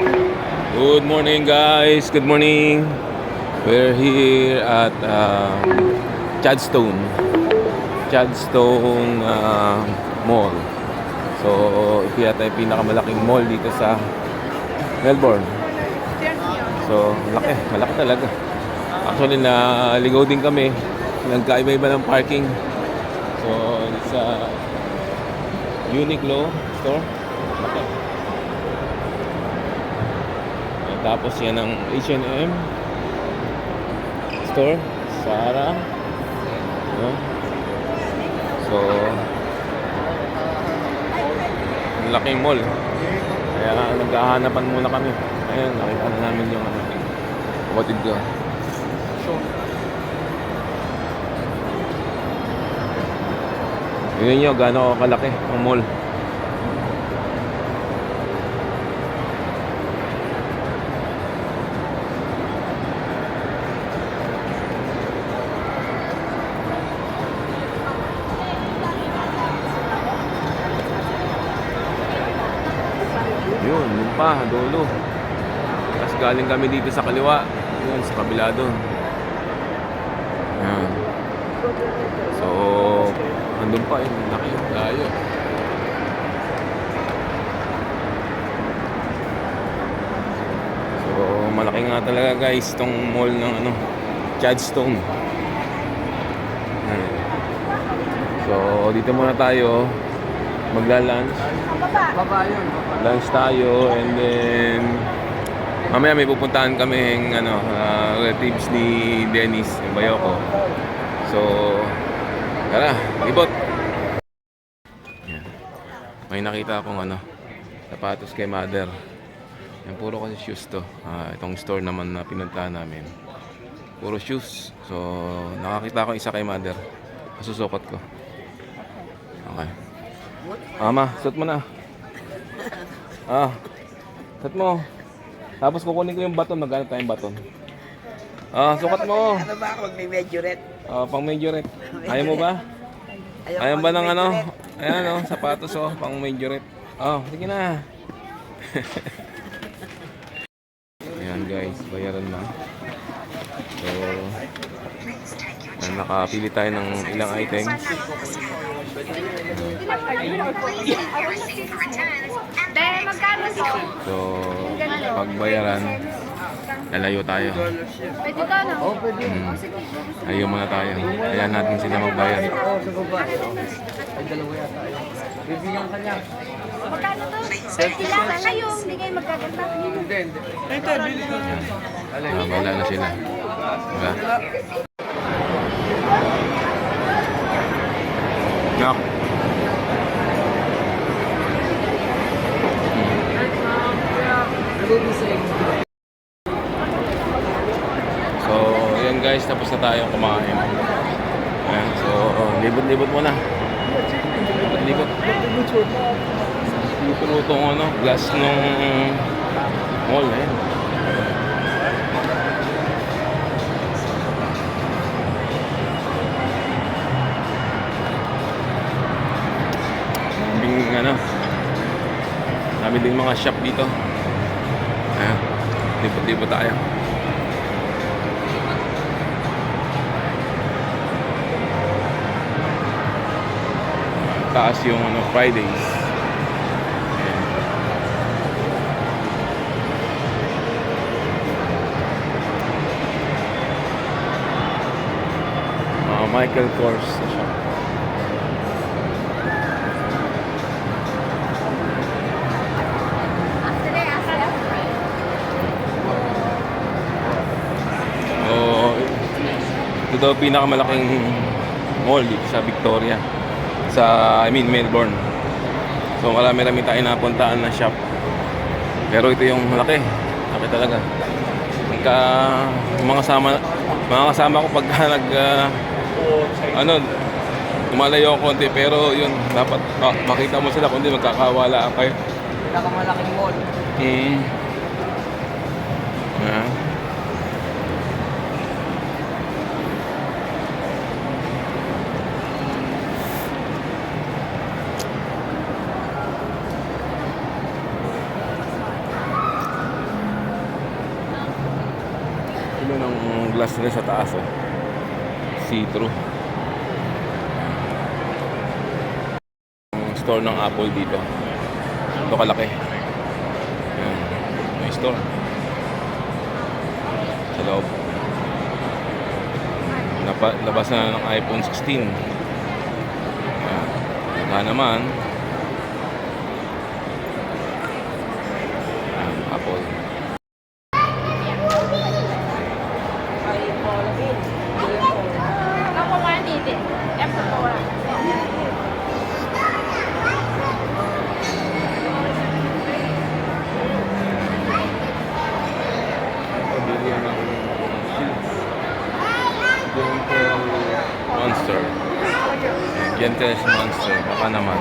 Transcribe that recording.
Good morning guys, good morning. We're here at Chadstone Mall. So ito yata yung pinakamalaking mall dito sa Melbourne. So malaki talaga. Actually naligaw din kami, nagkaiba-iba ng parking. So sa Uniqlo store, malaki. Tapos yan ang H&M store, Zara, no? So laking mall, kaya naghahanapan muna kami. Ayun, nakita na namin yung kapatid ko. Tingnan nyo gaano kalaki ang mall. Yun pa, dulo. Tapos galing kami dito sa kaliwa. Yun, sa kabila doon. Yan. So, andun pa yun. Laki yung layo. So, malaki nga talaga guys itong mall ng Chadstone. Yan. So, dito muna tayo magla-lunch. Lunch tayo and then mamaya may pupuntahan kaming relatives ni Dennis, yung bayo ko. So, tara, libot. Yan. May nakita akong sapatos kay mother. Yan, puro kasi shoes to. Itong store naman na pinuntahan namin, puro shoes. So, nakakita ko isa kay mother. Masusukot ko. Okay. Mama, suot mo na. Suot mo. Tapos kukunin ko yung baton. Magkano tayong baton? Sukat mo. Ano ba ako mag-majorette? Pang majorette. Ayaw mo ba? Ayaw ba ng ayan sapatos pang majorette. Sige na. Ayan guys, bayaran na. So, nakapili tayo ng ilang items. So, pagbayaran, lalayo tayo. Pwede ka na? Oo, pwede. Ayaw muna tayo. Ayan natin sila magbayad. Ay, dalawa yata. Bibigyan ka niya. Magkano to? Kailangan kayo, hindi kayo magkaganda. Hindi. Ito, bili ko. Wala na sila. Diba? Nak. So, yan guys, tapos na tayong kumain. Ayan, so, libot-libot muna. Libot. Libot itong glass nung mall, Dami ding mga shop dito. Ayan, libot-libot tayo. Taas yung Fridays. Ayan. Michael Kors shop. Ito daw pinakamalaking mall dito sa Victoria, Melbourne. So marami-rami tayo napuntaan na shop, pero ito yung malaki talaga. Mga kasama ko pag lumalayo ako konti, pero yun, dapat makita mo sila, kundi magkakawala kayo. Pinakamalaking mall. kami ng glass rin sa taas. Oh. See-through. Ang store ng Apple dito. Ito kalaki. Ayan. May store. Sa loob. Labas na ng iPhone 16. Ayan. Saka naman ayan, Apple. Ako nga dito. Epo ko wala. Pabili ng Gentle Monster. Gentle Monster. Baka naman.